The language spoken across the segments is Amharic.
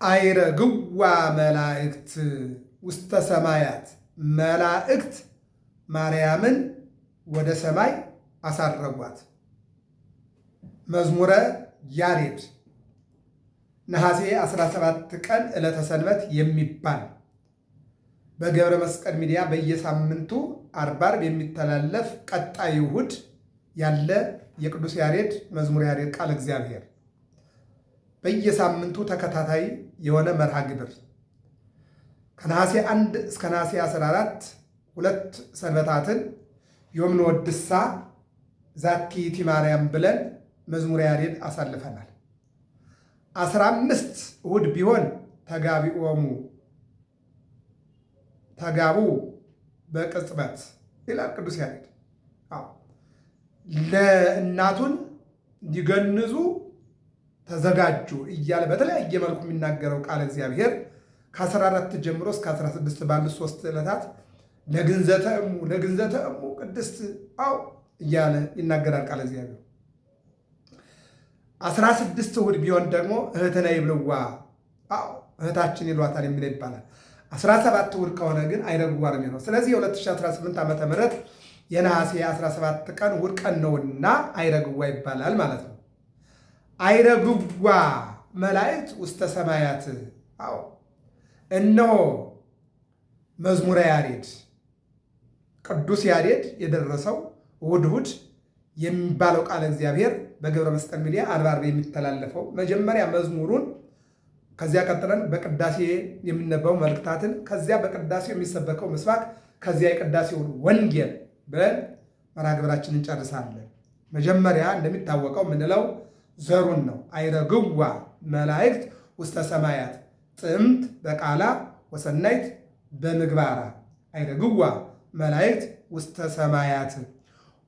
አይረግዋ መላእክት ውስተ ሰማያት መላእክት ማርያምን ወደ ሰማይ አሳረጓት። መዝሙረ ያሬድ ነሐሴ 17 ቀን ዕለተ ሰንበት የሚባል በገብረ መስቀል ሚዲያ በየሳምንቱ ዓርብ የሚተላለፍ ቀጣይ እሑድ ያለ የቅዱስ ያሬድ መዝሙረ ያሬድ ቃለ እግዚአብሔር በየሳምንቱ ተከታታይ የሆነ መርሃ ግብር ከነሐሴ 1 እስከ ነሐሴ 14 ሁለት ሰንበታትን ዮም ንወድሳ ዛኪቲ ማርያም ብለን መዝሙረ ያሬድ አሳልፈናል። 15 እሑድ ቢሆን ተጋቡ በቅጽበት ይላል ቅዱስ ያሬድ። ለእናቱን እንዲገንዙ ተዘጋጁ እያለ በተለያየ መልኩ የሚናገረው ቃለ እግዚአብሔር ከ14 ጀምሮ እስከ 16 ባሉት 3 ዕለታት ለግንዘተ እሙ ቅድስት እያለ ይናገራል ቃለ እግዚአብሔር። 16 እሑድ ቢሆን ደግሞ እህትነ ይብልዋ እህታችን ይሏታል የሚለው ይባላል። 17 እሑድ ከሆነ ግን አይረግዋ ነው የሚሆነው። ስለዚህ የ2018 ዓመተ ምህረት የነሐሴ 17 ቀን እሑድ ቀን ነውና አይረግዋ ይባላል ማለት ነው። አይረግዋ መላእክት ውስተ ሰማያት እነሆ መዝሙረ ያሬድ ቅዱስ ያሬድ የደረሰው እሑድ የሚባለው ቃለ እግዚአብሔር በገብረ መስቀል ሚዲያ ዓርብ የሚተላለፈው መጀመሪያ መዝሙሩን ከዚያ ቀጥለን በቅዳሴ የሚነበበው መልእክታትን ከዚያ በቅዳሴው የሚሰበከው ምስባክ ከዚያ የቅዳሴውን ወንጌል ብለን መርሃ ግብራችንን እንጨርሳለን። መጀመሪያ እንደሚታወቀው የምንለው ዘሩን ነው። አይረግዋ መላእክት ውስተ ሰማያት ጥምት በቃላ ወሰናይት በምግባራ አይረግዋ መላእክት ውስተ ሰማያት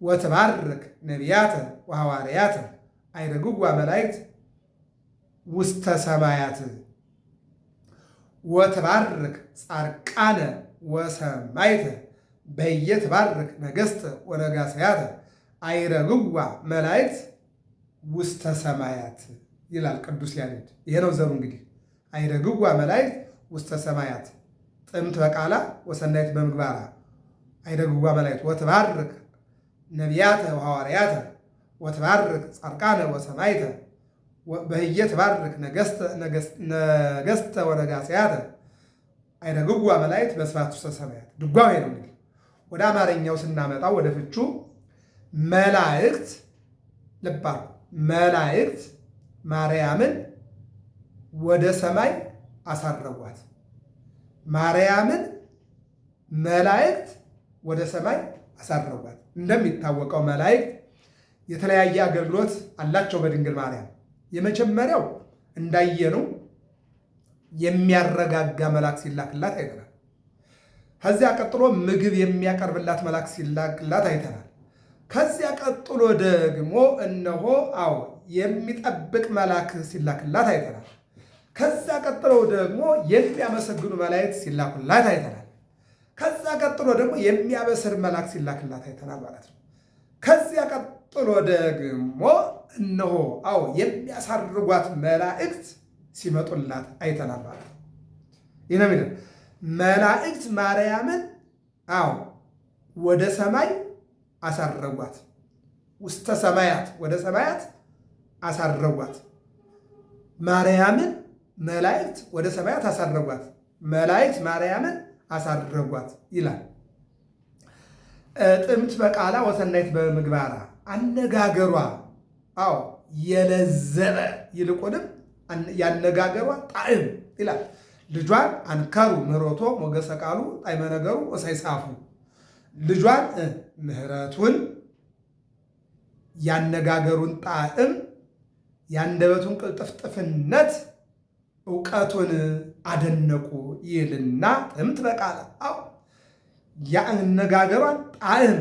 ወትባርክ ነቢያተ ወሐዋርያተ አይረግዋ መላእክት ውስተ ሰማያት ወትባርክ ጻድቃነ ወሰማይተ በየትባርክ ነገሥተ ወነጋሥያተ አይረግዋ መላእክት ውስተ ሰማያት ይላል ቅዱስ ያሬድ። ይሄ ነው ዘሩ እንግዲህ አይረግዋ መላእክት ውስተ ሰማያት ጥምት በቃላ ወሰናይት በምግባራ አይረግዋ መላእክት ወትባርክ ነቢያተ ወሐዋርያተ ወትባርክ ጻድቃነ ወሰማይተ በየትባርክ ነገሥተ ወነጋሥያተ አይረግዋ መላእክት በስብሐት ውስተ ሰማያት። ድጓው ይሄ ነው እንግዲህ። ወደ አማርኛው ስናመጣው ወደ ፍቹ መላእክት ልባሉ መላእክት ማርያምን ወደ ሰማይ አሳረጓት። ማርያምን መላእክት ወደ ሰማይ አሳረጓት። እንደሚታወቀው መላእክት የተለያየ አገልግሎት አላቸው በድንግል ማርያም። የመጀመሪያው እንዳየነው የሚያረጋጋ መልአክ ሲላክላት አይተናል። ከዚያ ቀጥሎ ምግብ የሚያቀርብላት መልአክ ሲላክላት አይተናል። ከዚያ ቀጥሎ ደግሞ እነሆ የሚጠብቅ መልአክ ሲላክላት አይተናል። ከዛ ቀጥሎ ደግሞ የሚያመሰግኑ መላእክት ሲላኩላት አይተናል። ከዛ ቀጥሎ ደግሞ የሚያበስር መልአክ ሲላክላት አይተናል ማለት ነው። ከዚያ ቀጥሎ ደግሞ እነሆ የሚያሳርጓት መላእክት ሲመጡላት አይተናል ማለት ነው። ይህ ነው የሚለው መላእክት ማርያምን ወደ ሰማይ አሳረጓት። ውስተ ሰማያት ወደ ሰማያት አሳረጓት። ማርያምን መላእክት ወደ ሰማያት አሳረጓት። መላእክት ማርያምን አሳረጓት ይላል። ጥምት በቃላ ወሰናይት በምግባራ አነጋገሯ የለዘበ ይልቁንም ያነጋገሯ ጣዕም ይላል። ልጇን አንከሩ ምህረቶ ሞገሰ ቃሉ ጣዕመ ነገሩ ወሳይሳፉ ልጇን ምህረቱን ያነጋገሩን ጣዕም ያንደበቱን ቅልጥፍጥፍነት እውቀቱን አደነቁ ይልና ጥምት በቃላ ያነጋገሯን ጣዕም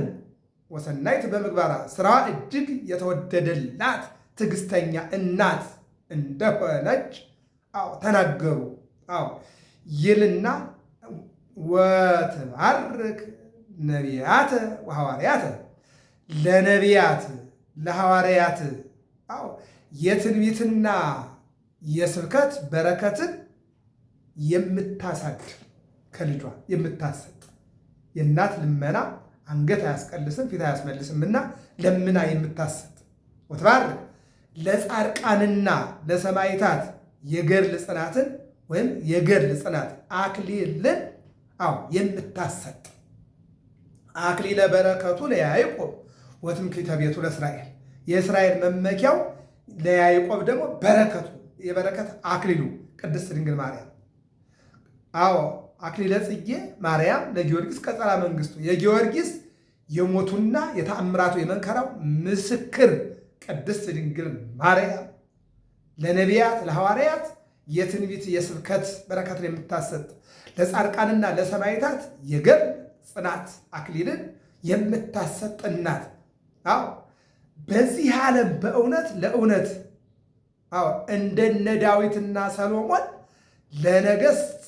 ወሰናይት በምግባራ ስራዋ እጅግ የተወደደላት ትዕግስተኛ እናት እንደሆነች ተናገሩ ይልና ወትባርክ ነቢያተ ወሐዋርያተ ለነቢያት ለሐዋርያት የትንቢትና የስብከት በረከትን የምታሳድር ከልጇ የምታሰጥ የእናት ልመና አንገት አያስቀልስም ፊት አያስመልስምና ለምና የምታሰጥ ወትባርክ ለጻድቃንና ለሰማዕታት የገድል ጽናትን ወይም የገድል ጽናት አክሊልን የምታሰጥ አክሊለ በረከቱ ለያዕቆብ ወትምክሕተ ቤቱ ለእስራኤል የእስራኤል መመኪያው ለያዕቆብ ደግሞ በረከቱ የበረከት አክሊሉ ቅድስት ድንግል ማርያም አክሊለ ጽጌ ማርያም ለጊዮርጊስ ቀጸላ መንግስቱ የጊዮርጊስ የሞቱና የተአምራቱ የመንከራው ምስክር ቅድስት ድንግል ማርያም ለነቢያት ለሐዋርያት የትንቢት የስብከት በረከትን የምታሰጥ ለጻድቃንና ለሰማዕታት የገድል ጽናት አክሊልን የምታሰጥ እናት በዚህ ዓለም በእውነት ለእውነት እንደነ ዳዊትና ሰሎሞን ለነገሥት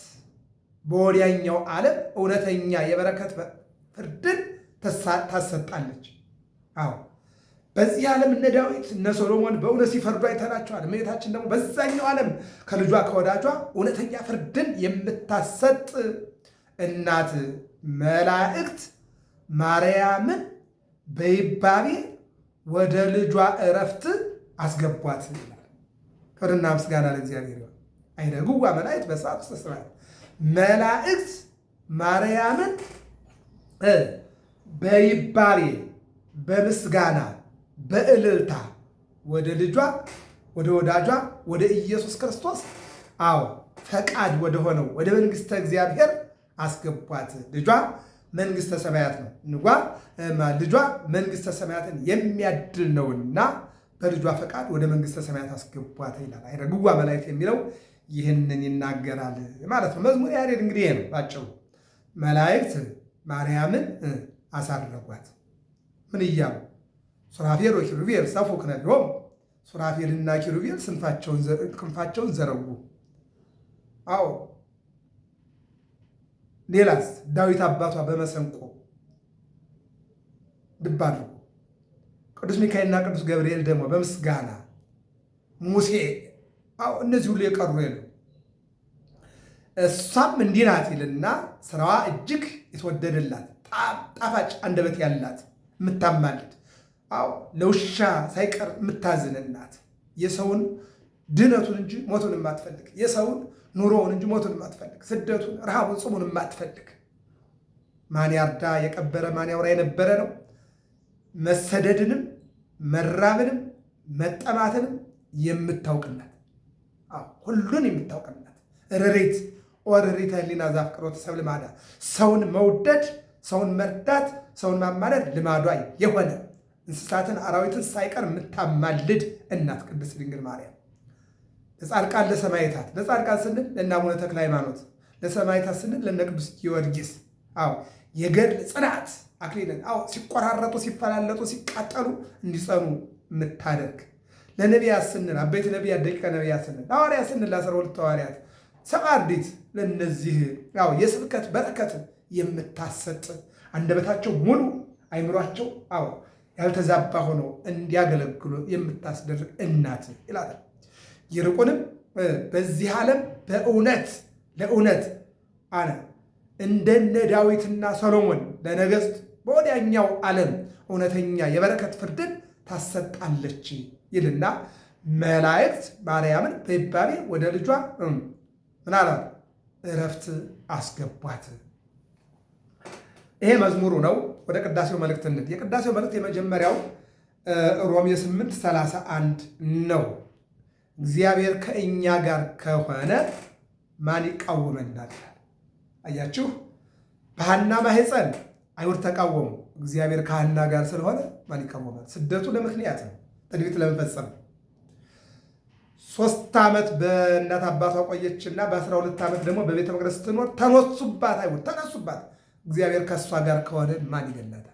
በወዲያኛው ዓለም እውነተኛ የበረከት ፍርድን ታሰጣለች። በዚህ ዓለም እነ ዳዊት እነ ሰሎሞን በእውነት ሲፈርዱ አይተናቸዋል። እመቤታችን ደግሞ በዛኛው ዓለም ከልጇ ከወዳጇ እውነተኛ ፍርድን የምታሰጥ እናት መላእክት ማርያምን በይባቤ ወደ ልጇ ዕረፍት አስገቧት ይላል። ክብርና ምስጋና ለእግዚአብሔር ይሁን። አይደጉዋ መላእክት በሰዓት ውስጥ ተሰማይ መላእክት ማርያምን በይባቤ በምስጋና በእልልታ ወደ ልጇ ወደ ወዳጇ ወደ ኢየሱስ ክርስቶስ ፈቃድ ወደ ሆነው ወደ መንግሥተ እግዚአብሔር አስገቧት። ልጇ መንግሥተ ሰማያት ነው። ልጇ መንግሥተ ሰማያትን የሚያድል ነውና በልጇ ፈቃድ ወደ መንግሥተ ሰማያት አስገቧት ይላል። አይረግዋ መላእክት የሚለው ይህንን ይናገራል ማለት ነው። መዝሙር ያሬድ እንግዲህ ይሄ ነው ባጭሩ። መላእክት ማርያምን አሳረጓት። ምን እያሉ? ሱራፌል ወኪሩቤል ሰፉ ክነፊሆሙ። ሱራፌልና ኪሩቤል ክንፋቸውን ዘረጉ። ሌላስ? ዳዊት አባቷ በመሰንቆ ድብ አድርጎ፣ ቅዱስ ሚካኤልና ቅዱስ ገብርኤል ደግሞ በምስጋና፣ ሙሴ እነዚህ ሁሉ የቀሩ የሉ። እሷም እንዲህ ናት ይልና ስራዋ እጅግ የተወደደላት ጣፋጭ አንደበት ያላት የምታማልድ ለውሻ ሳይቀር የምታዝንናት የሰውን ድነቱን እንጂ ሞቱን የማትፈልግ የሰውን ኑሮውን እንጂ ሞቱን የማትፈልግ ስደቱን፣ ረሃቡን፣ ጽሙን የማትፈልግ ማን ያርዳ የቀበረ ማን ያውራ የነበረ ነው። መሰደድንም መራብንም መጠማትንም የምታውቅናት ሁሉን የምታውቅናት ርሪት ወርሪተ ህሊና ዘአፍቅሮተ ሰብእ ልማዳ ሰውን መውደድ ሰውን መርዳት ሰውን ማማለድ ልማዷ የሆነ እንስሳትን አራዊትን ሳይቀር የምታማልድ እናት ቅድስት ድንግል ማርያም ለጻድቃን ለሰማዕታት ለጻድቃን ስንል ለእነ አቡነ ተክለ ሃይማኖት ለሰማዕታት ስንል ለእነ ቅዱስ ጊዮርጊስ የገድል ጽናት አክሊልን ሲቆራረጡ ሲፈላለጡ ሲቃጠሉ እንዲጸኑ የምታደርግ ለነቢያት ስንል አበይት ነቢያት ደቂቀ ነቢያት ስንል ለሐዋርያት ስንል ለ12 ሐዋርያት ሰማዕታት ለእነዚህ የስብከት በረከትን የምታሰጥ አንደበታቸው ሙሉ አይምሯቸው ያልተዛባ ሆኖ እንዲያገለግሉ የምታስደርግ እናት ይላል። ይልቁንም በዚህ ዓለም በእውነት ለእውነት እንደነ ዳዊትና ሰሎሞን ለነገሥት በወዲያኛው ዓለም እውነተኛ የበረከት ፍርድን ታሰጣለች ይልና መላእክት ማርያምን በይባቤ ወደ ልጇ ምን አላት? ዕረፍት አስገቧት። ይሄ መዝሙሩ ነው። ወደ ቅዳሴው መልእክት እንሂድ። የቅዳሴው መልእክት የመጀመሪያው ሮሜ 8:31 ነው። እግዚአብሔር ከእኛ ጋር ከሆነ ማን ይቃወመናል? አያችሁ፣ በሐና ማኅፀን አይሁድ ተቃወሙ። እግዚአብሔር ከሐና ጋር ስለሆነ ማን ይቃወማል? ስደቱ ለምክንያት ነው፣ ትንቢት ለመፈጸም። 3 ዓመት በእናት አባቷ ቆየችና በ12 ዓመት ደግሞ በቤተ መቅደስ ስትኖር ተነሱባት፣ አይሁድ ተነሱባት። እግዚአብሔር ከእሷ ጋር ከሆነ ማን ይገላታል?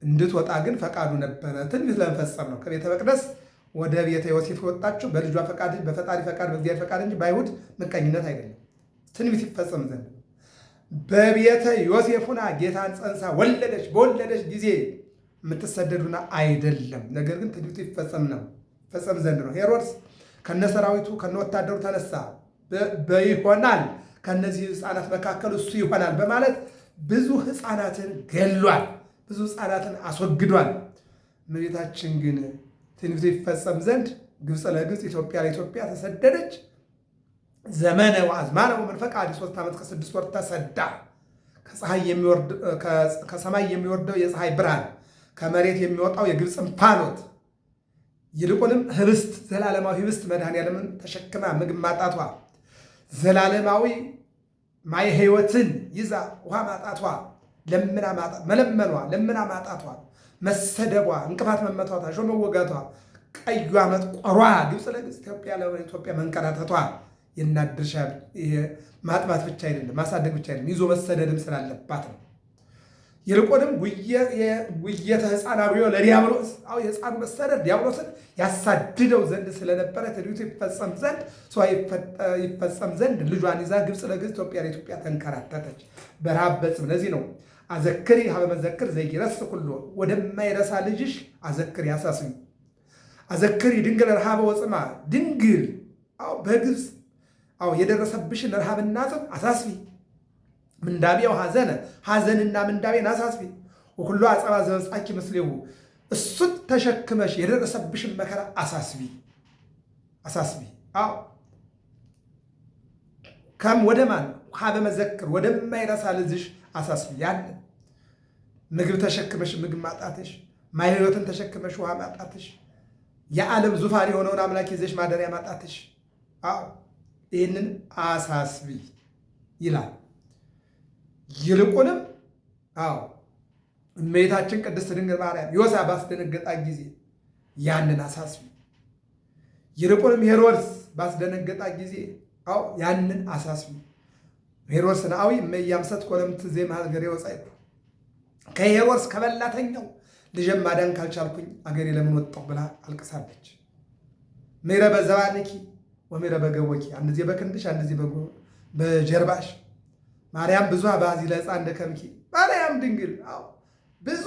እንድትወጣ ግን ፈቃዱ ነበረ፣ ትንቢት ለመፈጸም ነው። ከቤተ መቅደስ ወደ ቤተ ዮሴፍ የወጣችው በልጇ ፈቃድ፣ በፈጣሪ ፈቃድ፣ በእግዚአብሔር ፈቃድ እንጂ በአይሁድ ምቀኝነት አይደለም። ትንቢት ይፈጸም ዘንድ በቤተ ዮሴፉና ጌታን ጸንሳ ወለደች። በወለደች ጊዜ የምትሰደዱና አይደለም። ነገር ግን ትንቢቱ ይፈጸም ዘንድ ነው። ሄሮድስ ከነሰራዊቱ ከነወታደሩ ተነሳ። በይሆናል ከነዚህ ሕፃናት መካከል እሱ ይሆናል በማለት ብዙ ሕፃናትን ገሏል፣ ብዙ ሕፃናትን አስወግዷል። እመቤታችን ግን ትንቢቱ ይፈጸም ዘንድ ግብፅ ለግብፅ ኢትዮጵያ ለኢትዮጵያ ተሰደደች። ዘመነ ወአዝማነ ወመንፈቀ 3 ዓመት ከ6 ወር ተሰዳ። ከሰማይ የሚወርደው የፀሐይ ብርሃን ከመሬት የሚወጣው የግብፅ እንፋሎት ይልቁንም ህብስት ዘላለማዊ ህብስት መድኃኔዓለምን ተሸክማ ምግብ ማጣቷ ዘላለማዊ ማየ ሕይወትን ይዛ ውሃ ማጣቷ መለመኗ ለምና ማጣቷ መሰደቧ እንቅፋት መመቷቷ ሾህ መወጋቷ ቀዩ መጥቆሯ ግብፅ ለግብፅ ኢትዮጵያ ለኢትዮጵያ መንከራተቷ የእናት ድርሻ ማጥባት ብቻ አይደለም፣ ማሳደግ ብቻ አይደለም፣ ይዞ መሰደድም ስላለባት ነው። ይልቁንም ጉየተ ሕፃናዊዮ ለዲያብሎስ የሕፃኑ መሰደድ ዲያብሎስን ያሳድደው ዘንድ ስለነበረ ትንቢቱ ይፈጸም ዘንድ ሰው ይፈጸም ዘንድ ልጇን ይዛ ግብፅ ለግብፅ ኢትዮጵያ ለኢትዮጵያ ተንከራተተች በረሃብ በጽም። ለዚህ ነው አዘክሪ ሀበ መዘክር ዘይረስ ኩሎ ወደማይረሳ ልጅሽ አዘክሪ አሳስቢ። አዘክሪ ድንግል ረሃበ ወጽማ ድንግል በግብፅ የደረሰብሽን ረሃብና ጽም አሳስቢ። ምንዳቤው ሐዘንና ምንዳቤን አሳስቢ። ወኩሎ አጸባ ዘበጻኪ ምስሌሁ እሱን ተሸክመሽ የደረሰብሽን መከራ አሳስቢ። ከም ወደ ማን ሀበ መዘክር ወደማይረሳ ልጅሽ አሳስቢ። ያን ምግብ ተሸክመሽ ምግብ ማጣትሽ፣ ማየ ሕይወትን ተሸክመሽ ውሃ ማጣትሽ፣ የዓለም ዙፋን የሆነውን አምላክ ይዘሽ ማደሪያ ማጣትሽ፣ ይህንን አሳስቢ ይላል። ይልቁንም እመቤታችን ቅድስት ድንግል ማርያም ዮሳ ባስደነገጣት ጊዜ ያንን አሳስቢ። ይልቁንም ሄሮድስ ባስደነገጣት ጊዜ ያንን አሳስቢ። ሄሮድስ ናዊ እመያምሰት ኮለምት ዜማ ሀገሬ ወፃይኩ ከሄሮድስ ከበላተኛው ልጄን ማዳን ካልቻልኩኝ አገሬ ለምን ወጣሁ ብላ አልቅሳለች። ምሕረ በዘባንኪ ወምሕረ በገቦኪ፣ አንድ ጊዜ በክንድሽ አንድ ጊዜ በጀርባሽ ማርያም ብዙ ባዚ ለሕፃን ደከምኪ። ማርያም ድንግል ብዙ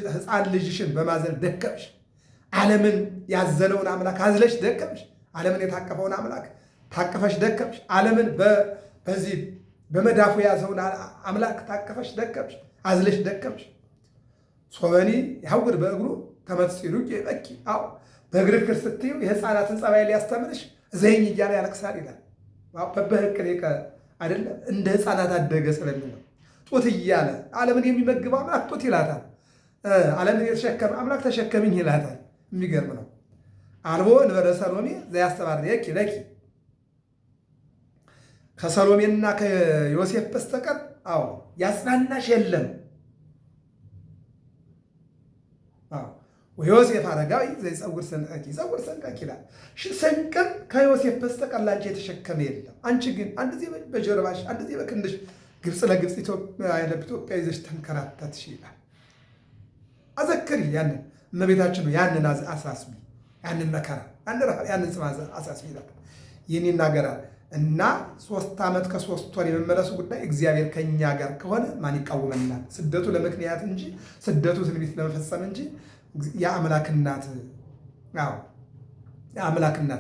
ሕፃን ልጅሽን በማዘል ደከምሽ። ዓለምን ያዘለውን አምላክ አዝለሽ ደከምሽ። ዓለምን የታቀፈውን አምላክ ታቅፈሽ ደከምሽ። ዓለምን በዚህ በመዳፉ የያዘውን አምላክ ታቅፈሽ ደከምሽ፣ አዝለሽ ደከምሽ። ሶበኒ ያውር በእግሩ ተመትሲሉ በቂ በእግር ክር ስትዩ የሕፃናትን ጸባይ ሊያስተምርሽ ዘይኝ እያለ ያለቅሳል ይላል። በበህቅል አይደለም እንደ ሕፃናት አደገ ስለሚለው ጡት እያለ ዓለምን የሚመግበው አምላክ ጡት ይላታል። ዓለምን የተሸከመ አምላክ ተሸከምኝ ይላታል። የሚገርም ነው። አልቦ እንበለ ሰሎሜ ዘያስተባርየኪ ለኪ፣ ከሰሎሜና ከዮሴፍ በስተቀር ያጽናናሽ የለም። ወዮሴፍ አረጋዊ ዘይጸውር ሰንቀኪ ጸውር ሰንቀኪ ይላል። ሰንቅም ከዮሴፍ በስተቀር ላንቺ የተሸከመ የለም። አንቺ ግን አንድ ጊዜ በጀርባሽ አንድ ጊዜ በክንድሽ ግብፅ ለግብፅ ኢትዮጵያ ይዘሽ ተንከራተትሽ ይላል። አዘክሪ ያንን እመቤታችን ነው። ያንን አሳስቢ፣ ያንን መከራ ያንን ጽም አሳስቢ ይላል። ይህን ይናገራል እና 3 ዓመት ከ3 ወር የመመለሱ ጉዳይ እግዚአብሔር ከእኛ ጋር ከሆነ ማን ይቃወመናል? ስደቱ ለምክንያት እንጂ ስደቱ ትንቢት ለመፈጸም እንጂ የአምላክ እናት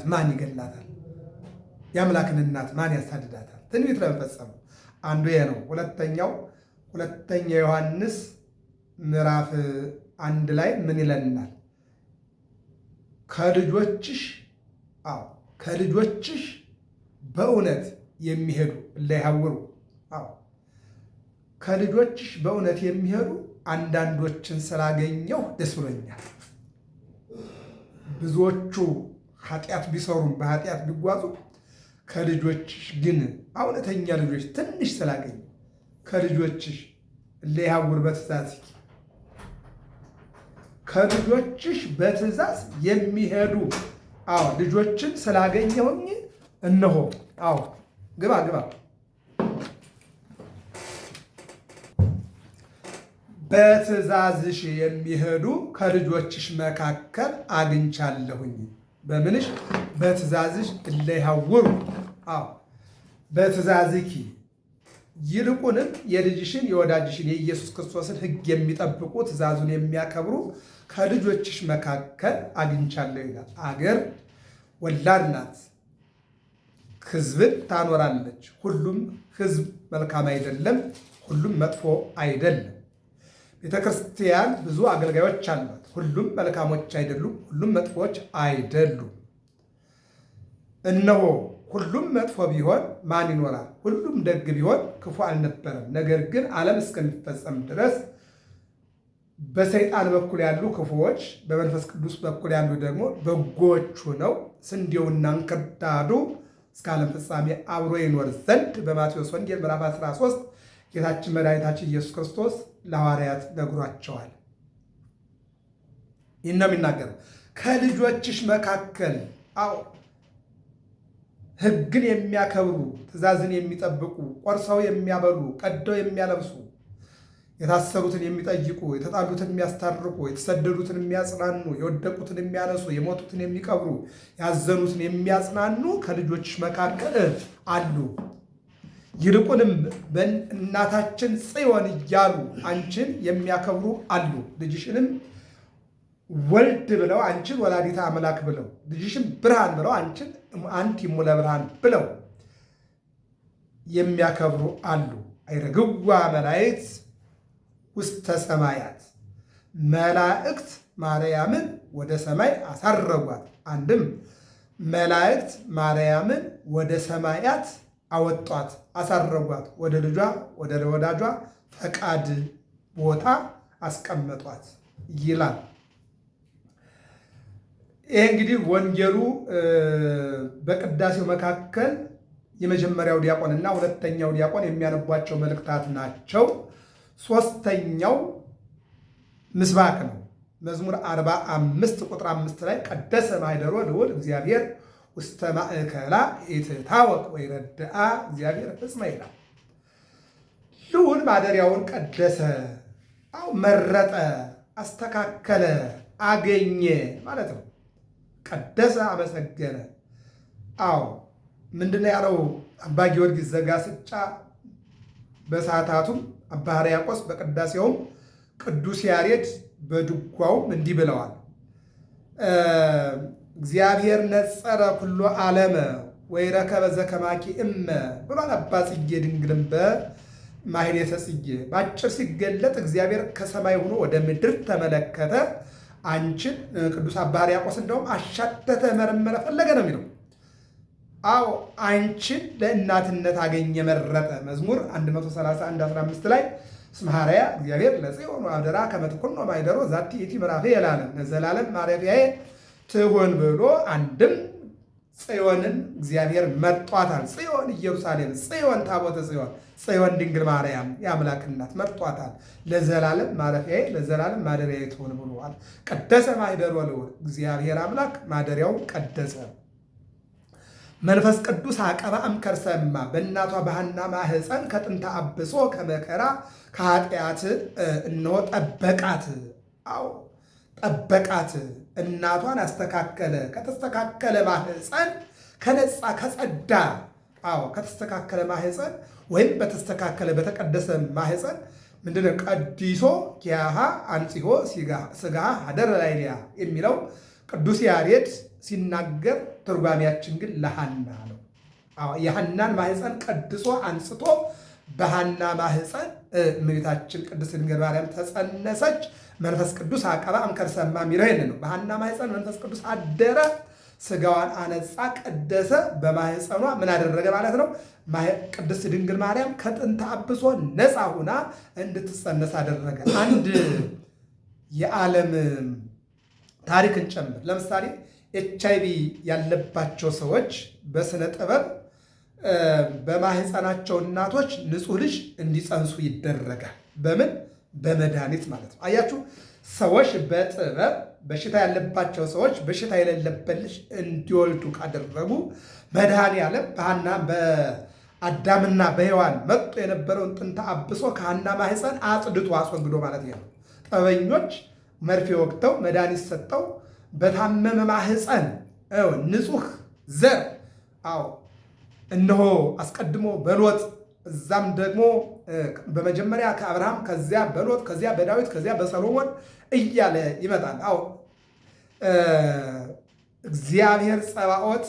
ማን ይገላታል? የአምላክን እናት ማን ያሳድዳታል? ትንቢት ለመፈጸም አንዱ ይሄ ነው። ሁለተኛ ዮሐንስ ምዕራፍ 1 ላይ ምን ይለናል? ከልጆችሽ በእውነት የሚሄዱ እለይሃውሩ ከልጆችሽ በእውነት የሚሄዱ አንዳንዶችን ስላገኘው ደስ ብሎኛል። ብዙዎቹ ኃጢአት ቢሰሩም በኃጢአት ቢጓዙ ከልጆችሽ ግን እውነተኛ ልጆች ትንሽ ስላገኘ ከልጆችሽ እለይሃውር በትእዛዝኪ ከልጆችሽ በትእዛዝ የሚሄዱ ልጆችን ስላገኘሁኝ እነሆ ግባ በትእዛዝሽ የሚሄዱ ከልጆችሽ መካከል አግኝቻለሁኝ። በምንሽ? በትእዛዝሽ እለይሃውሩ በትእዛዝኪ ይልቁንም የልጅሽን የወዳጅሽን የኢየሱስ ክርስቶስን ሕግ የሚጠብቁ ትእዛዙን የሚያከብሩ ከልጆችሽ መካከል አግኝቻለሁ ይላል። አገር ወላድ ናት። ሕዝብን ታኖራለች። ሁሉም ሕዝብ መልካም አይደለም፣ ሁሉም መጥፎ አይደለም። ቤተ ክርስቲያን ብዙ አገልጋዮች አሏት። ሁሉም መልካሞች አይደሉም፣ ሁሉም መጥፎች አይደሉም። እነሆ ሁሉም መጥፎ ቢሆን ማን ይኖራል? ሁሉም ደግ ቢሆን ክፉ አልነበረም። ነገር ግን ዓለም እስከሚፈጸም ድረስ በሰይጣን በኩል ያሉ ክፉዎች፣ በመንፈስ ቅዱስ በኩል ያሉ ደግሞ በጎቹ ነው። ስንዴውና እንክርዳዱ እስከ ዓለም ፍጻሜ አብሮ ይኖር ዘንድ በማቴዎስ ወንጌል ምዕራፍ 13 ጌታችን መድኃኒታችን ኢየሱስ ክርስቶስ ለሐዋርያት ነግሯቸዋል። ይህን ነው የሚናገረው። ከልጆችሽ መካከል ሕግን የሚያከብሩ ትእዛዝን የሚጠብቁ ቆርሰው የሚያበሉ ቀደው የሚያለብሱ የታሰሩትን የሚጠይቁ የተጣሉትን የሚያስታርቁ የተሰደዱትን የሚያጽናኑ የወደቁትን የሚያነሱ የሞቱትን የሚቀብሩ ያዘኑትን የሚያጽናኑ ከልጆችሽ መካከል አሉ። ይልቁንም እናታችን ጽዮን እያሉ አንቺን የሚያከብሩ አሉ። ልጅሽንም ወልድ ብለው አንቺን ወላዲተ አምላክ ብለው፣ ልጅሽን ብርሃን ብለው አንቺን አንቲ እሙለ ብርሃን ብለው የሚያከብሩ አሉ። አይረግዋ መላእክት ውስተ ሰማያት፣ መላእክት ማርያምን ወደ ሰማይ አሳረጓት። አንድም መላእክት ማርያምን ወደ ሰማያት አወጧት፣ አሳረጓት፣ ወደ ልጇ ወደ ወዳጇ ፈቃድ ቦታ አስቀመጧት ይላል። ይሄ እንግዲህ ወንጌሉ በቅዳሴው መካከል የመጀመሪያው ዲያቆንና ሁለተኛው ዲያቆን የሚያነቧቸው መልእክታት ናቸው። ሦስተኛው ምስባክ ነው። መዝሙር 45 ቁጥር 5 ላይ ቀደሰ ማኅደሮ ልዑል እግዚአብሔር ውስተ ማእከላ ኢትታወቅ ወይረድአ እግዚአብሔር ፍጽመ ይላል። ልዑል ማደሪያውን ቀደሰ፣ መረጠ፣ አስተካከለ፣ አገኘ ማለት ነው። ቀደሰ፣ አመሰገነ። ምንድነው ያለው አባ ጊዮርጊስ ዘጋስጫ በሰዓታቱም አባ ሕርያቆስ በቅዳሴውም ቅዱስ ያሬድ በድጓውም እንዲህ ብለዋል። እግዚአብሔር ነጸረ ኩሎ ዓለመ ወይረከበ ዘከማኪ እመ ብሏል አባ ጽጌ ድንግልም በማኅሌተ ጽጌ። በአጭር ሲገለጥ እግዚአብሔር ከሰማይ ሆኖ ወደ ምድር ተመለከተ። አንቺን ቅዱስ አባ ሕርያቆስ እንደውም አሻተተ፣ መረመረ፣ ፈለገ ነው የሚለው። አንቺን ለእናትነት አገኘ፣ መረጠ። መዝሙር 131:15 ላይ እስመ ሐረያ እግዚአብሔር ለጽዮን አደራ ከመ ትኩኖ ማኅደሮ ዛቲ ይእቲ ምዕራፌ የላለም ለዘላለም ማረፊያዬ ትሁን ብሎ አንድም ጽዮንን እግዚአብሔር መርጧታል። ጽዮን ኢየሩሳሌም፣ ጽዮን ታቦተ ጽዮን፣ ጽዮን ድንግል ማርያም የአምላክ እናት መርጧታል። ለዘላለም ማረፊያዬ ለዘላለም ማደሪያዬ ትሁን ብሏል። ቀደሰ ማኅደሮ ልዑል እግዚአብሔር አምላክ ማደሪያውን ቀደሰ። መንፈስ ቅዱስ አቀባ እምከርሰማ በእናቷ በሐና ማኅፀን ከጥንተ አብሶ ከመከራ ከኃጢአት እነሆ ጠበቃት። ጠበቃት። እናቷን አስተካከለ። ከተስተካከለ ማኅፀን ከነጻ ከጸዳ ከተስተካከለ ማኅፀን ወይም በተስተካከለ በተቀደሰ ማኅፀን ምንድነው ቀዲሶ ኪያሃ አንጽሖ ሥጋ ሀደረ ላዕሌሃ የሚለው ቅዱስ ያሬድ ሲናገር፣ ትርጓሜያችን ግን ለሐና ነው። የሐናን ማኅፀን ቀድሶ አንጽቶ በሐና ማኅፀን እመቤታችን ቅድስት ድንግል ማርያም ተጸነሰች። መንፈስ ቅዱስ አቀባ እምከርሰማ የሚለው ይሄን ነው። በሐና ማኅፀን መንፈስ ቅዱስ አደረ፣ ሥጋዋን አነጻ፣ ቀደሰ። በማኅፀኗ ምን አደረገ ማለት ነው? ቅድስት ድንግል ማርያም ከጥንተ አብሶ ነፃ ሁና እንድትጸነስ አደረገ። አንድ የዓለም ታሪክን ጨምር። ለምሳሌ HIV ያለባቸው ሰዎች በስነ ጥበብ በማኅፀናቸው እናቶች ንጹሕ ልጅ እንዲጸንሱ ይደረጋል። በምን? በመድኃኒት ማለት ነው። አያችሁ፣ ሰዎች በጥበብ በሽታ ያለባቸው ሰዎች በሽታ የሌለበት ልጅ እንዲወልዱ ካደረጉ መድኃኔዓለም በአዳምና በሔዋን መጥቶ የነበረውን ጥንተ አብሶ ከሐና ማኅፀን አጽድቶ አስወግዶ ማለት ነው። ጥበበኞች መርፌ ወቅተው መድኃኒት ሰጠው በታመመ ማኅፀን ንጹሕ ዘር እነሆ አስቀድሞ በሎጥ እዛም ደግሞ በመጀመሪያ ከአብርሃም ከዚያ በሎጥ ከዚያ በዳዊት ከዚያ በሰሎሞን እያለ ይመጣል። እግዚአብሔር ጸባኦት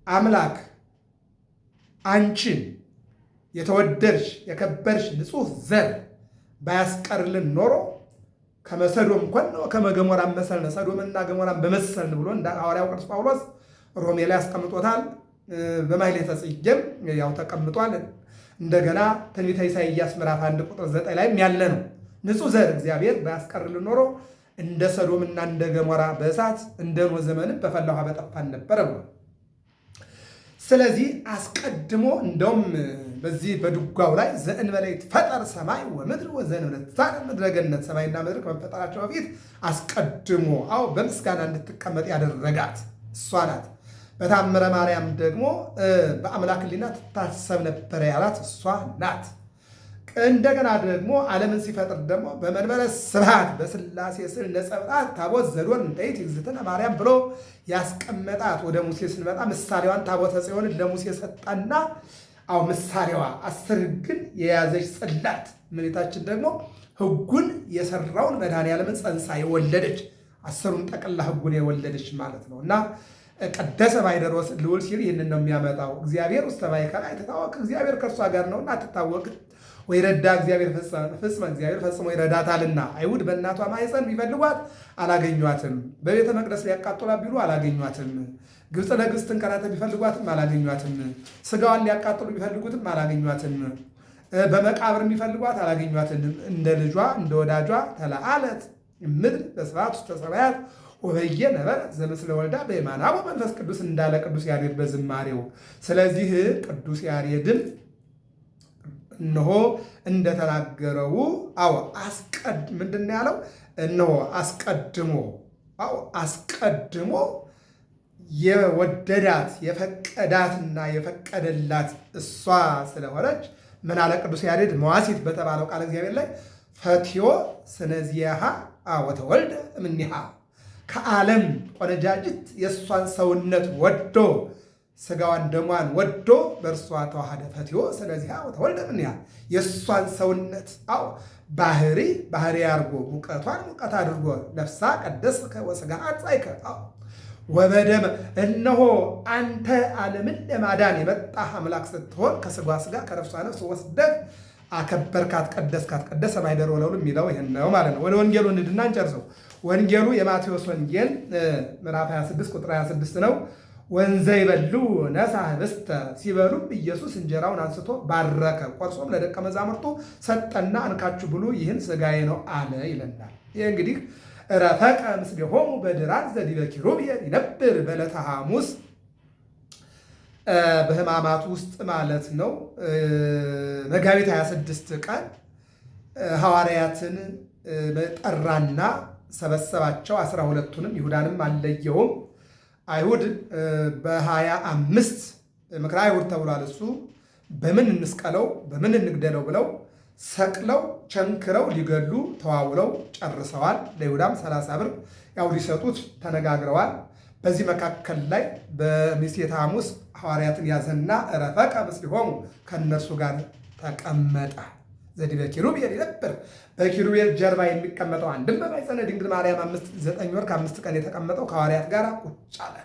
አምላክ አንቺን የተወደድሽ የከበርሽ ንጹሕ ዘር ባያስቀርልን ኖሮ ከመሰዶም ኮነ ከመገሞራ መሰልነ ሰዶምና ገሞራን በመሰልን ብሎ እንደ ሐዋርያው ቅዱስ ጳውሎስ ሮሜ ላይ ያስቀምጦታል። በማኅሌተ ጽጌም ያው ተቀምጧል። እንደገና ትንቢተ ኢሳይያስ ምዕራፍ 1 ቁጥር 9 ላይም ያለ ነው። ንጹሕ ዘር እግዚአብሔር ባያስቀርልን ኖሮ እንደ ሰዶምና እንደ ገሞራ በእሳት እንደ ኖህ ዘመንም በፈላ ውሃ በጠፋን ነበረ ብሎ ስለዚህ አስቀድሞ እንደውም በዚህ በድጓው ላይ ዘእንበለ ይትፈጠር ሰማይ ወምድር ወዘእንበለ ትትፈጠር ምድረ ገነት ሰማይና ምድር ከመፈጠራቸው በፊት አስቀድሞ በምስጋና እንድትቀመጥ ያደረጋት እሷ ናት። በታምረ ማርያም ደግሞ በአምላክ ሕሊና ትታሰብ ነበረ ያላት እሷ ናት። እንደገና ደግሞ ዓለምን ሲፈጥር ደግሞ በመንበረ ስብሐት በሥላሴ ስዕል ነጸብጣት ታቦት ዘዶን እንተይት እግዝእትነ ማርያም ብሎ ያስቀመጣት። ወደ ሙሴ ስንመጣ ምሳሌዋን ታቦተ ጽዮንን ለሙሴ ሰጣና ምሳሌዋ 10 ሕግን የያዘች ጽላት እመቤታችን ደግሞ ሕጉን የሰራውን መድኃኔዓለምን ጸንሳ የወለደች 10ሩን ጠቅላ ሕጉን የወለደች ማለት ነው። እና ቀደሰ ባሕደረ ልዑል ሲል ይህንን ነው የሚያመጣው። እግዚአብሔር ውስተ ማእከላ አይትታወቅ፣ እግዚአብሔር ከእርሷ ጋር ነውና አትታወቅ። ወይ ረዳ እግዚአብሔር ፍጽመ እግዚአብሔር ፈጽሞ ይረዳታልና። አይሁድ በእናቷ ማኅፀን ቢፈልጓት አላገኟትም። በቤተ መቅደስ ሊያቃጥሏት ቢሉ አላገኟትም። ግብፅ ለግብፅ ትንከራተት ቢፈልጓትም አላገኟትም። ስጋዋን ሊያቃጥሉ ቢፈልጉትም አላገኟትም። በመቃብር የሚፈልጓት አላገኟትም። እንደ ልጇ እንደ ወዳጇ ተለአለት ምድር በስብሐት ውስተ ሰማያት ወበየ ነበረት ዘምስለ ወልዳ በየማነ አብ ወመንፈስ ቅዱስ እንዳለ ቅዱስ ያሬድ በዝማሬው። ስለዚህ ቅዱስ ያሬድም እነሆ እንደተናገረው ምንድን ያለው? እነሆ አስቀድሞ የወደዳት የፈቀዳትና የፈቀደላት እሷ ስለሆነች ምን አለ ቅዱስ ያሬድ መዋሥዕት በተባለው ቃል እግዚአብሔር ላይ ፈትዮ ስነዚያሃ ወተወልደ እምኔሃ ከዓለም ቆነጃጅት የእሷን ሰውነት ወዶ ስጋዋን ደሟን ወዶ በእርሷ ተዋህደ ፈትዮ ስለዚህ ተወልደ እምኔሃ የእሷን ሰውነት ባህሪ አድርጎ ሙቀቷን ሙቀት አድርጎ ነፍሳ ቀደስከ ወሥጋሃ አንጻእከ ወበደመ እነሆ አንተ ዓለምን ለማዳን የመጣህ አምላክ ስትሆን ከስጋ ስጋ ከነፍሷ ነፍስ ወስደህ አከበርካት፣ ቀደስካት። ቀደሰ ባሕደረ ወለውሉ የሚለው ይህን ነው ማለት ነው። ወደ ወንጌሉ እንሂድና እንጨርሰው። ወንጌሉ የማቴዎስ ወንጌል ምዕራፍ 26 ቁጥር 26 ነው። ወንዘ ይበሉ ነሣ ኅብስተ ሲበሉም ኢየሱስ እንጀራውን አንስቶ ባረከ፣ ቆርሶም ለደቀ መዛሙርቱ ሰጠና እንካችሁ ብሉ፣ ይህን ሥጋዬ ነው አለ ይለናል። ይህ እንግዲህ ረፈቀ ምስሌሆሙ በድራት ዘዲበ ኪሩቤል ይነብር በዕለተ ሐሙስ በሕማማት ውስጥ ማለት ነው። መጋቢት 26 ቀን ሐዋርያትን ጠራና ሰበሰባቸው። 12ቱንም ይሁዳንም አልለየውም። አይሁድ በ25 ምክረ አይሁድ ተብሏል። እሱ በምን እንስቀለው በምን እንግደለው ብለው ሰቅለው ቸንክረው ሊገሉ ተዋውለው ጨርሰዋል። ለይሁዳም 30 ብር ያው ሊሰጡት ተነጋግረዋል። በዚህ መካከል ላይ በምሴተ ሐሙስ ሐዋርያትን ያዘና ረፈቀ ምስሌሆሙ ከእነርሱ ጋር ተቀመጠ። ዘዲበ ኪሩቤል ይነብር በኪሩቤል ጀርባ የሚቀመጠው አንድም በማኅፀነ ድንግል ማርያም 9 ወር ከ5 ቀን የተቀመጠው ከሐዋርያት ጋር ቁጭ አለ።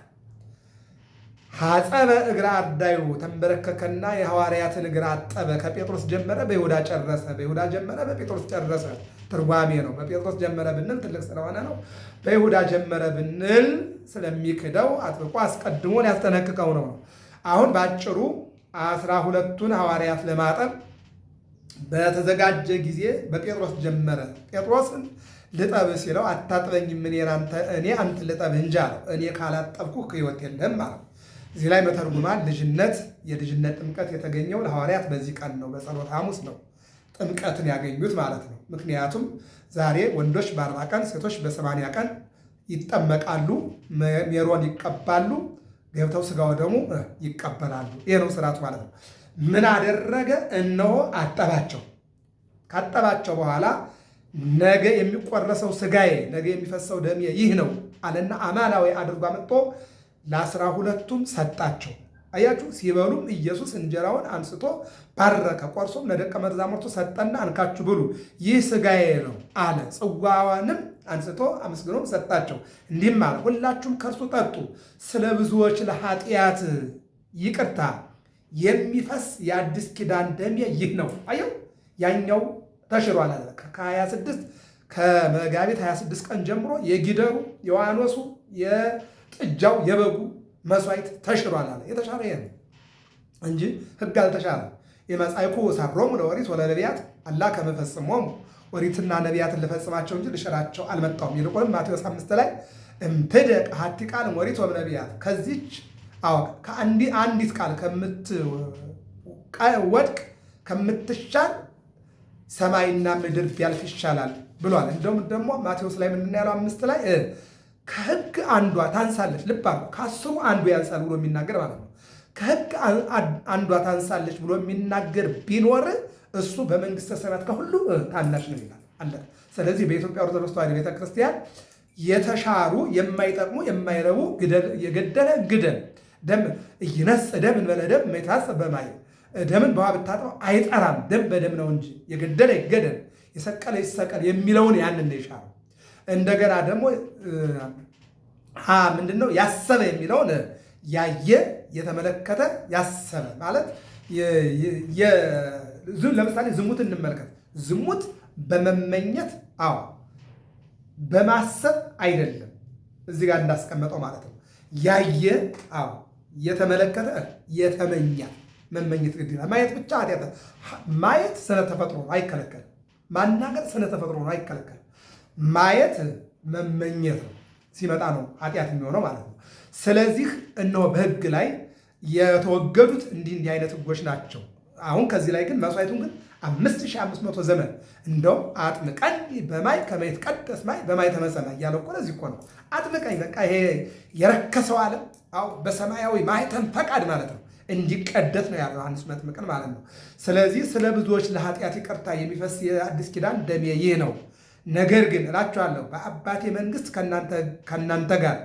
ሐፀበ እግረ አርዳዩ ተንበረከከና የሐዋርያትን እግር አጠበ። ከጴጥሮስ ጀመረ በይሁዳ ጨረሰ። በይሁዳ ጀመረ በጴጥሮስ ጨረሰ። ትርጓሜ ነው። በጴጥሮስ ጀመረ ብንል ትልቅ ስለሆነ ነው። በይሁዳ ጀመረ ብንል ስለሚክደው አጥብቆ አስቀድሞ ሊያስጠነቅቀው ነው። አሁን በአጭሩ 12ቱን ሐዋርያት ለማጠብ በተዘጋጀ ጊዜ በጴጥሮስ ጀመረ። ጴጥሮስን ልጠብ ሲለው አታጥበኝም፣ እኔ አንተ ልጠብህ እንጂ አለው። እኔ ካላጠብኩህ ሕይወት የለህም ማለት ነው። እዚህ ላይ መተርጉማን የልጅነት ጥምቀት የተገኘው ለሐዋርያት በዚህ ቀን ነው። በጸሎተ ሐሙስ ነው ጥምቀትን ያገኙት ማለት ነው። ምክንያቱም ዛሬ ወንዶች በ40 ቀን ሴቶች በ80 ቀን ይጠመቃሉ፣ ሜሮን ይቀባሉ፣ ገብተው ሥጋ ወደሙ ይቀበላሉ። ይህ ነው ስርዓቱ ማለት ነው። ምን አደረገ? እነሆ አጠባቸው። ካጠባቸው በኋላ ነገ የሚቆረሰው ሥጋዬ ነገ የሚፈሰው ደሜ ይህ ነው አለና አማናዊ አድርጎ አመጥቶ ለ12ቱም ሰጣቸው። አያችሁ፣ ሲበሉም ኢየሱስ እንጀራውን አንስቶ ባረከ፣ ቆርሶም ለደቀ መዛሙርቱ ሰጠና እንካችሁ ብሉ፣ ይህ ሥጋዬ ነው አለ። ጽዋዋንም አንስቶ አመስግኖም ሰጣቸው፣ እንዲህም አለ፣ ሁላችሁም ከእርሱ ጠጡ፣ ስለ ብዙዎች ለኃጢአት ይቅርታ የሚፈስ የአዲስ ኪዳን ደሜ ይህ ነው። አየው ያኛው ተሽሯል አለ። ከ26 ከመጋቢት 26 ቀን ጀምሮ የጊደሩ የዋኖሱ የጥጃው የበጉ መስዋዕት ተሽሯል አለ። የተሻረ ይሄ ነው እንጂ ሕግ አልተሻረም። የመጻይኩ ሳሮሙ ለኦሪት ወለነቢያት አላ ከመፈጽሞሙ ኦሪትና ነቢያትን ልፈጽማቸው እንጂ ልሽራቸው አልመጣሁም። ይልቁንም ማቴዎስ 5 ላይ እምትደቅ ሀቲ ቃል ኦሪት ወነቢያት ከዚች አንዲት ቃል ከምትወድቅ ከምትሻል ሰማይና ምድር ቢያልፍ ይሻላል ብሏል። እንደውም ደግሞ ማቴዎስ ላይ ምንድን ያለው 5 ላይ ከሕግ አንዷ ታንሳለች። ልብ አድርጉ፣ ከ10 አንዱ ያንሳል ብሎ የሚናገር ማለት ነው። ከሕግ አንዷ ታንሳለች ብሎ የሚናገር ቢኖር እሱ በመንግስተ ሰማያት ከሁሉ ታናሽ ነው ይላል አለ። ስለዚህ በኢትዮጵያ ኦርቶዶክስ ተዋሕዶ ቤተክርስቲያን የተሻሩ የማይጠቅሙ የማይረቡ የገደለ ግደል ደም እይነጽ ደም እንበለ ደም የታሰበ በማይ ደምን በውሃ ብታጠው አይጠራም፣ ደም በደም ነው እንጂ የገደለ ይገደል የሰቀለ ይሰቀል የሚለውን ያንን ነው የሻረው። እንደገና ደግሞ ምንድነው ያሰበ የሚለውን ያየ የተመለከተ ያሰበ ማለት ለምሳሌ ዝሙት እንመልከት። ዝሙት በመመኘት በማሰብ አይደለም እዚህ ጋር እንዳስቀመጠው ማለት ነው። ያየ የተመለከተ የተመኛ መመኘት ግድ ይላል። ማየት ብቻ ኃጢአት። ማየት ስለተፈጥሮ አይከለከልም። ማናገር ስለተፈጥሮ አይከለከልም። ማየት መመኘት ነው ሲመጣ ነው ኃጢአት የሚሆነው ማለት ነው። ስለዚህ እነሆ በሕግ ላይ የተወገዱት እንዲህ አይነት ሕጎች ናቸው። አሁን ከዚህ ላይ ግን መስዋዕቱን ግን 5500 ዘመን እንደውም አጥምቀኝ በማይ ከመይት ቀደስ ማይ በማይ ተመሰማይ እያለ እኮ ለዚህ እኮ ነው አጥምቀኝ። በቃ ይሄ የረከሰው ዓለም በሰማያዊ ማኅተም ፈቃድ ማለት ነው እንዲቀደስ ነው ያለው ዮሐንስ መጥምቅን ማለት ነው። ስለዚህ ስለ ብዙዎች ለኃጢአት ይቅርታ የሚፈስ የአዲስ ኪዳን ደሜ ይህ ነው። ነገር ግን እላችኋለሁ በአባቴ መንግሥት ከእናንተ ጋር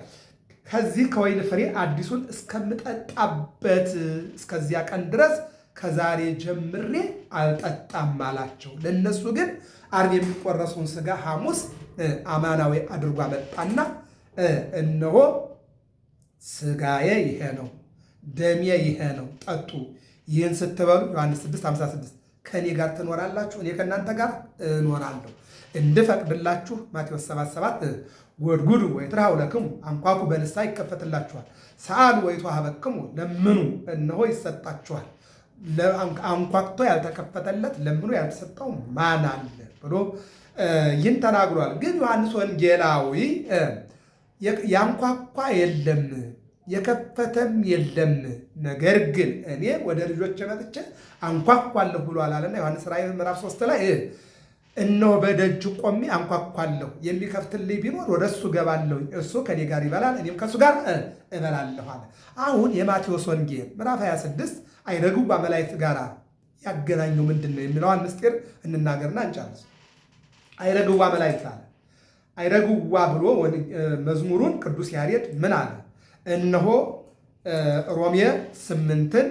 ከዚህ ከወይን ፍሬ አዲሱን እስከምጠጣበት እስከዚያ ቀን ድረስ ከዛሬ ጀምሬ አልጠጣም አላቸው። ለእነሱ ግን ዓርብ የሚቆረሰውን ሥጋ ሐሙስ አማናዊ አድርጎ አመጣና እነሆ ሥጋዬ ይሄ ነው፣ ደሜ ይሄ ነው፣ ጠጡ። ይህን ስትበሉ ዮሐንስ 6:56 ከእኔ ጋር ትኖራላችሁ፣ እኔ ከእናንተ ጋር እኖራለሁ እንድፈቅድላችሁ ማቴዎስ 7:7 ጎድጉዱ ወይትርሐው ለክሙ አንኳኩ በንስሐ ይከፈትላችኋል፣ ሰአሉ ወይትወሀበክሙ ለምኑ እነሆ ይሰጣችኋል። አንኳኩቶ ያልተከፈተለት ለምኑ ያልተሰጠው ማን አለ ብሎ ይህን ተናግሯል። ግን ዮሐንስ ወንጌላዊ ያንኳኳ የለም የከፈተም የለም፣ ነገር ግን እኔ ወደ ልጆች መጥቼ አንኳኳለሁ ብሎ አላለና ዮሐንስ ራእይ ምዕራፍ 3 ላይ እነሆ በደጅ ቆሜ አንኳኳለሁ፣ የሚከፍትልኝ ቢኖር ወደ እሱ እገባለሁ፣ እሱ ከኔ ጋር ይበላል፣ እኔም ከእሱ ጋር እበላለሁ አለ። አሁን የማቴዎስ ወንጌል ምዕራፍ 26 አይረግዋ መላእክት ጋር ያገናኘው ምንድን ነው የሚለውን ምስጢር እንናገርና እንጨርስ። አይረግዋ መላእክት አለ። አይረግዋ ብሎ መዝሙሩን ቅዱስ ያሬድ ምን አለ? እነሆ ሮሜ 8ን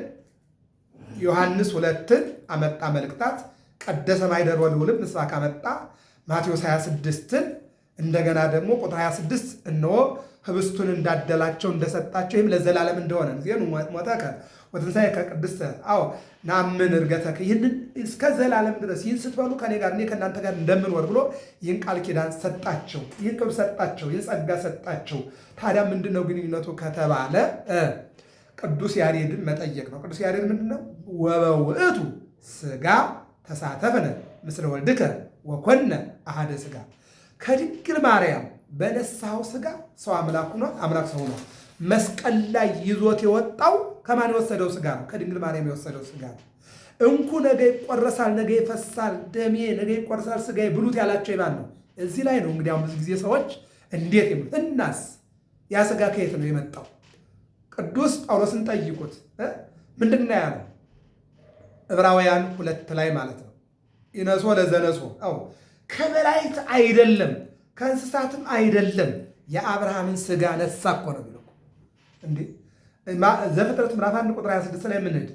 ዮሐንስ 2ን አመጣ መልእክታት ቀደሰ ማኅደረ ልዑልም ምስባክ አመጣ። ማቴዎስ 26ን እንደገና ደግሞ ቁጥር 26 እነሆ ህብስቱን እንዳደላቸው እንደሰጣቸው ይህም ለዘላለም እንደሆነ ዜኑ ሞተከ ወትንሣኤከ ቅድስተ ናምን ዕርገተከ ይህንን እስከ ዘላለም ድረስ ይህን ስትበሉ ከኔ ጋር እኔ ከእናንተ ጋር እንደምንወር ብሎ ይህን ቃል ኪዳን ሰጣቸው፣ ይህን ክብር ሰጣቸው፣ ይህን ጸጋ ሰጣቸው። ታዲያ ምንድን ነው ግንኙነቱ ከተባለ ቅዱስ ያሬድን መጠየቅ ነው። ቅዱስ ያሬድ ምንድን ነው? ወበውእቱ ሥጋ ተሳተፍነ ምስለ ወልድከ ወኮነ አሐደ ሥጋ። ከድንግል ማርያም በነሳው ሥጋ ሰው አምላክ ሆኗል፣ አምላክ ሰው ሆኗል። መስቀል ላይ ይዞት የወጣው ከማን የወሰደው ሥጋ ነው? ከድንግል ማርያም የወሰደው ሥጋ ነው። እንኩ ነገ ይቆረሳል፣ ነገ ይፈሳል ደሜ፣ ነገ ይቆረሳል ሥጋዬ ብሉት ያላቸው ይማን ነው? እዚህ ላይ ነው እንግዲህ ብዙ ጊዜ ሰዎች እንዴት ይሉት። እናስ ያ ሥጋ ከየት ነው የመጣው? ቅዱስ ጳውሎስን ጠይቁት። ምንድን ነው ያለው? ዕብራውያን 2 ላይ ማለት ነው። ይነሶ ለዘነሶ ከመላእክት አይደለም ከእንስሳትም አይደለም የአብርሃምን ሥጋ ነሳ እኮ ነው የሚለው እንዴ። ዘፍጥረት ምዕራፍ 1 ቁጥር 26 ላይ ምንድን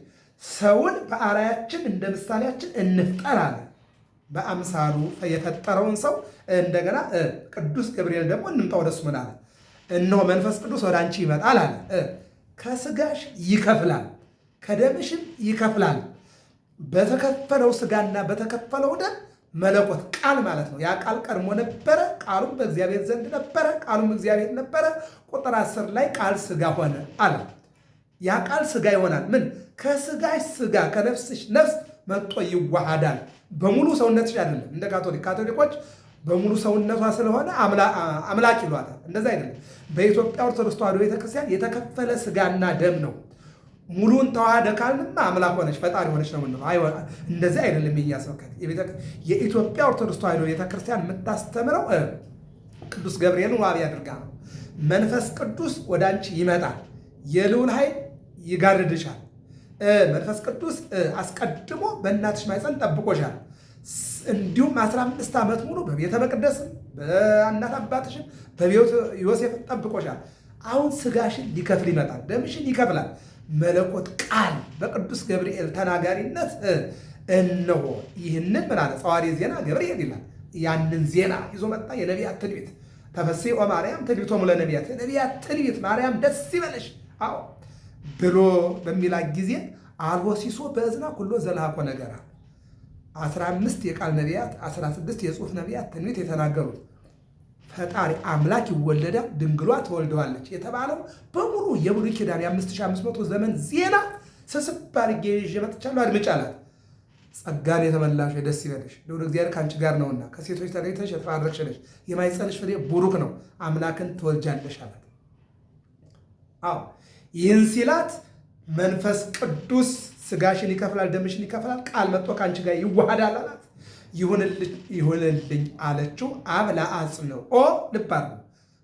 ሰውን በአርአያችን እንደ ምሳሌያችን እንፍጠር አለ። በአምሳሉ የፈጠረውን ሰው እንደገና ቅዱስ ገብርኤል ደግሞ እንምጣ ወደሱ ምን አለ? እነሆ መንፈስ ቅዱስ ወደ አንቺ ይመጣል አለ። ከሥጋሽ ይከፍላል ከደምሽም ይከፍላል። በተከፈለው ስጋና በተከፈለው ደም መለኮት ቃል ማለት ነው። ያ ቃል ቀድሞ ነበረ፣ ቃሉም በእግዚአብሔር ዘንድ ነበረ፣ ቃሉም እግዚአብሔር ነበረ። ቁጥር 10 ላይ ቃል ስጋ ሆነ አለ። ያ ቃል ስጋ ይሆናል። ምን? ከስጋሽ ስጋ ከነፍስሽ ነፍስ መጥቶ ይዋሃዳል። በሙሉ ሰውነትሽ አይደለም። እንደ ካቶሊኮች በሙሉ ሰውነቷ ስለሆነ አምላክ ይሏታል። እንደዛ አይደለም። በኢትዮጵያ ኦርቶዶክስ ተዋሕዶ ቤተክርስቲያን የተከፈለ ስጋና ደም ነው። ሙሉን ተዋህደ ካልንማ አምላክ ሆነች ፈጣሪ ሆነች ነው ምንለው። እንደዚህ አይደለም። የኛ ስብከት የኢትዮጵያ ኦርቶዶክስ ተዋሕዶ ቤተክርስቲያን የምታስተምረው ቅዱስ ገብርኤልን ዋቢ አድርጋ ነው። መንፈስ ቅዱስ ወደ አንቺ ይመጣል፣ የልዑል ኃይል ይጋርድሻል። መንፈስ ቅዱስ አስቀድሞ በእናትሽ ማኅፀን ጠብቆሻል። እንዲሁም 15 ዓመት ሙሉ በቤተ መቅደስም በእናት አባትሽም በቤተ ዮሴፍ ጠብቆሻል። አሁን ስጋሽን ሊከፍል ይመጣል፣ ደምሽን ይከፍላል። መለኮት ቃል በቅዱስ ገብርኤል ተናጋሪነት እነሆ ይህንን ምን አለ? ጸዋሪ ዜና ገብርኤል ይላል። ያንን ዜና ይዞ መጣ። የነቢያት ትንቢት ተፈሥሒ ኦ ማርያም ትንቢቶሙ ለነቢያት፣ የነቢያት ትንቢት ማርያም ደስ ይበለሽ አዎ ብሎ በሚላት ጊዜ አልቦ ሲሶ በእዝና ኩሎ ዘልሃኮ ነገራ 15 የቃል ነቢያት 16 የጽሑፍ ነቢያት ትንቢት የተናገሩት ፈጣሪ አምላክ ይወለዳል፣ ድንግሏ ትወልደዋለች የተባለው በሙሉ የብሉይ ኪዳን የ5500 ዘመን ዜና ስብስብ አድርጌ ይዤ መጥቻለሁ። አድምጪ አላት። ጸጋን የተመላሽ ደስ ይበልሽ፣ ልዑል እግዚአብሔር ከአንቺ ጋር ነውና ከሴቶች ተለይተሽ የተባረክሽ ነሽ፣ የማኅፀንሽ ፍሬ ቡሩክ ነው፣ አምላክን ትወልጃለሽ አላት። አዎ ይህን ሲላት መንፈስ ቅዱስ ስጋሽን ይከፍላል፣ ደምሽን ይከፍላል፣ ቃል መጥቶ ከአንቺ ጋር ይዋሃዳል አላት። ይሁንልኝ አለችው። አብ ለአጽንኦ ልባል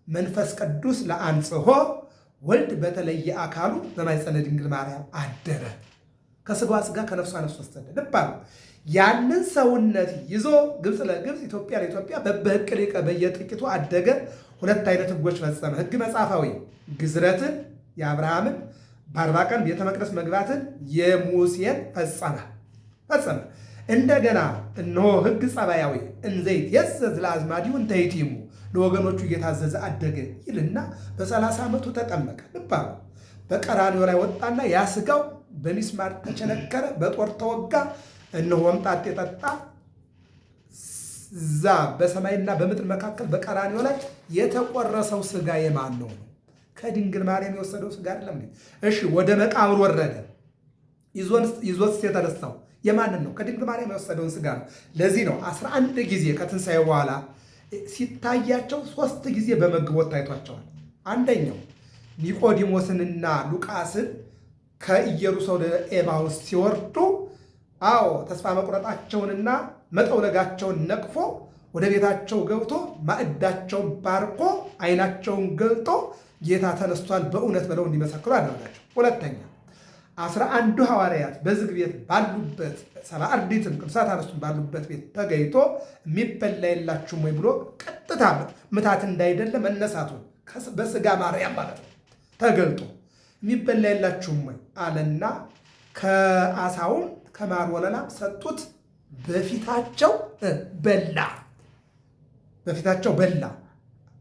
መንፈስ ቅዱስ ለአንጽሖ ወልድ በተለየ አካሉ በማኅፀነ ድንግል ማርያም አደረ። ከስጋዋ ስጋ ከነፍሷ ነፍስ ወሰደ። ልባል ያንን ሰውነት ይዞ ግብፅ ለግብፅ ኢትዮጵያ ለኢትዮጵያ በሕግ ሊቀ በየጥቂቱ አደገ። ሁለት አይነት ሕጎች ፈጸመ። ሕግ መጽሐፋዊ ግዝረትን የአብርሃምን በ40 ቀን ቤተ መቅደስ መግባትን የሙሴን ፈጸመ። እንደገና እነሆ ሕግ ጸባያዊ እንዘይት የዘዝ ለአዝማዲሁ እንተ ይቲሙ ለወገኖቹ እየታዘዘ አደገ ይልና በ30 ዓመቱ ተጠመቀ። ልባሉ በቀራንዮ ላይ ወጣና ያ ስጋው በሚስማር ተቸነከረ፣ በጦር ተወጋ። እነሆ ወምጣጤ ጠጣ። እዛ በሰማይና በምድር መካከል በቀራንዮ ላይ የተቆረሰው ስጋ የማን ነው? ከድንግል ማርያም የወሰደው ስጋ አይደለም። እሺ ወደ መቃብር ወረደ። ይዞት የተነሳው የማንን ነው? ከድንግል ማርያም የወሰደውን ስጋ ነው። ለዚህ ነው 11 ጊዜ ከትንሣኤ በኋላ ሲታያቸው 3 ጊዜ በመግቦት ታይቷቸዋል። አንደኛው ኒቆዲሞስንና ሉቃስን ከኢየሩሳሌም ወደ ኤማሁስ ሲወርዱ ተስፋ መቁረጣቸውንና መጠውለጋቸውን ነቅፎ ወደ ቤታቸው ገብቶ ማዕዳቸውን ባርኮ ዓይናቸውን ገልጦ ጌታ ተነስቷል በእውነት ብለው እንዲመሰክሩ አደረጋቸው። ሁለተኛ 11 ሐዋርያት በዝግ ቤት ባሉበት 70 አርድእትም ቅዱሳት አንስቱም ባሉበት ቤት ተገኝቶ የሚበላ የላችሁም ወይ ብሎ ቀጥታ ምታት እንዳይደለ መነሳቱን በስጋ ማርያም ማለት ነው ተገልጦ የሚበላ የላችሁም ወይ አለና ከአሳውም ከማር ወለላም ሰጡት። በፊታቸው በላ።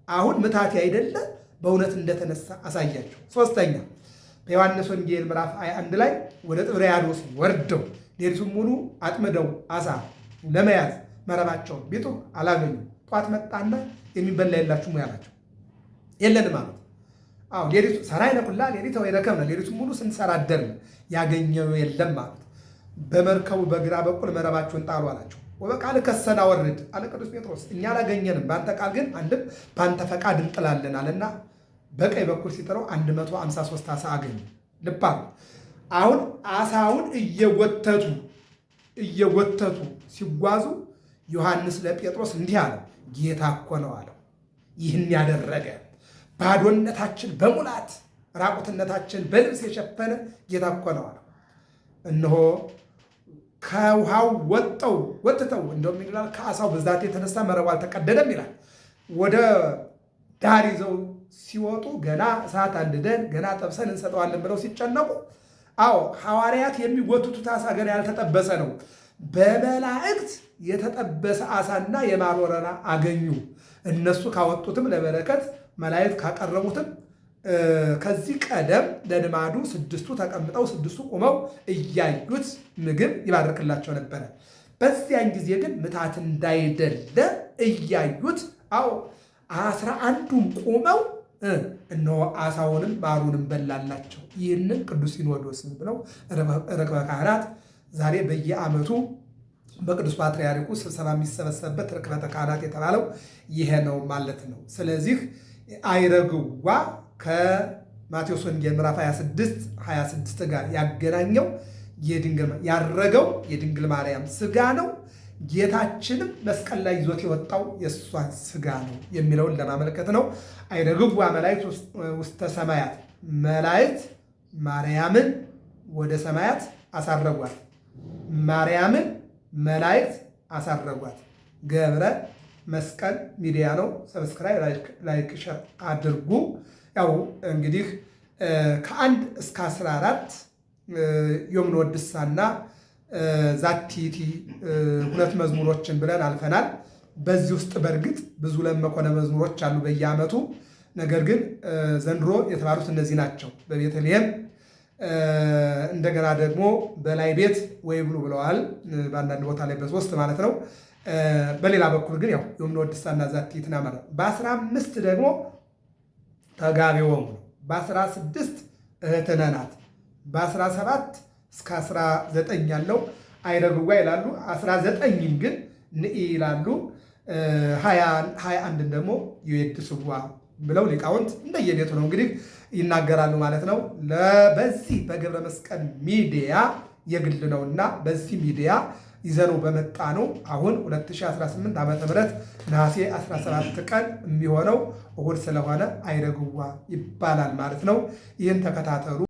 አሁን ምታት አይደለ በእውነት እንደተነሳ አሳያቸው። ሶስተኛ በዮሐንስ ወንጌል ምዕራፍ 21 ላይ ወደ ጥብርያዶስ ወርደው ሌሊቱን ሙሉ አጥምደው አሳ ለመያዝ መረባቸውን ቢጡ አላገኙም። ጧት መጣና የሚበላ የላችሁም ወይ አላቸው። የለንም አሉት። ሌሊቱ ሰራይነ ኩላ ሌሊተ ወይረከብነ ሌሊቱን ሙሉ ስንሰራ አደርን፣ ያገኘው የለም አሉት። በመርከቡ በግራ በኩል መረባቸውን ጣሉ አላቸው። ወበቃል ከሰና ወርድ አለ ቅዱስ ጴጥሮስ፣ እኛ አላገኘንም፣ በአንተ ቃል ግን አንድም በአንተ ፈቃድ እንጥላለን አለና በቀኝ በኩል ሲጥረው 153 ዓሣ አገኙ። ልባ አሁን ዓሣውን እየጎተቱ ሲጓዙ ዮሐንስ ለጴጥሮስ እንዲህ አለ፣ ጌታ እኮ ነው አለው። ይህን ያደረገ ባዶነታችን በሙላት ራቁትነታችን በልብስ የሸፈነ ጌታ እኮ ነው አለው። እነሆ ከውሃው ወጥተው እንደውም ይላል ከዓሣው ብዛት የተነሳ መረቡ አልተቀደደም ይላል። ወደ ዳር ይዘው ሲወጡ ገና እሳት አንድደን ገና ጠብሰን እንሰጠዋለን ብለው ሲጨነቁ፣ ሐዋርያት የሚጎትቱት ዓሣ ገና ያልተጠበሰ ነው። በመላእክት የተጠበሰ ዓሣና የማር ወለላ አገኙ። እነሱ ካወጡትም ለበረከት መላእክት ካቀረቡትም ከዚህ ቀደም ለልማዱ 6ቱ ተቀምጠው 6ቱ ቆመው እያዩት ምግብ ይባርክላቸው ነበረ። በዚያን ጊዜ ግን ምታት እንዳይደለ እያዩት 11ዱም ቆመው እነሆ ዓሣውንም ማሩንም በላላቸው። ይህንን ቅዱስ ሲኖዶስ ብለው ርክበ ካህናት ዛሬ በየዓመቱ በቅዱስ ፓትርያርኩ ስብሰባ የሚሰበሰብበት ርክበተ ካህናት የተባለው ይሄ ነው ማለት ነው። ስለዚህ አይረግዋ ከማቴዎስ ወንጌል ምዕራፍ 26 ጋር ያገናኘው ያረገው የድንግል ማርያም ስጋ ነው። ጌታችንም መስቀል ላይ ይዞት የወጣው የእሷን ስጋ ነው የሚለውን ለማመልከት ነው። አይረግዋ መላእክት ውስተ ሰማያት፣ መላእክት ማርያምን ወደ ሰማያት አሳረጓት። ማርያምን መላእክት አሳረጓት። ገብረ መስቀል ሚዲያ ነው። ሰብስክራይብ፣ ላይክ፣ ሸር አድርጉ። ያው እንግዲህ ከ1 እስከ 14 ዮም ንወድሳና ዛቲቲ 2 መዝሙሮችን ብለን አልፈናል። በዚህ ውስጥ በእርግጥ ብዙ ለመኮነ መዝሙሮች አሉ በየዓመቱ። ነገር ግን ዘንድሮ የተባሉት እነዚህ ናቸው። በቤተልሔም እንደገና ደግሞ በላይ ቤት ወይ ብሉ ብለዋል። በአንዳንድ ቦታ ላይ በ3 ማለት ነው። በሌላ በኩል ግን ያው ዮም ንወድሳና ዛቲት ናመረ። በ15 ደግሞ ተጋቤዎሙ ነው። በ16 እህትነ ናት። በ17 እስከ 19 ያለው አይረግዋ ይላሉ። 19ን ግን ንኢ ይላሉ። 21ን ደግሞ ይዌድስዋ ብለው ሊቃውንት እንደየቤቱ ነው እንግዲህ ይናገራሉ ማለት ነው። በዚህ በገብረ መስቀል ሚዲያ የግል ነውና በዚህ ሚዲያ ይዘነው በመጣ ነው። አሁን 2018 ዓ.ም ነሐሴ 17 ቀን የሚሆነው እሁድ ስለሆነ አይረግዋ ይባላል ማለት ነው። ይህን ተከታተሉ።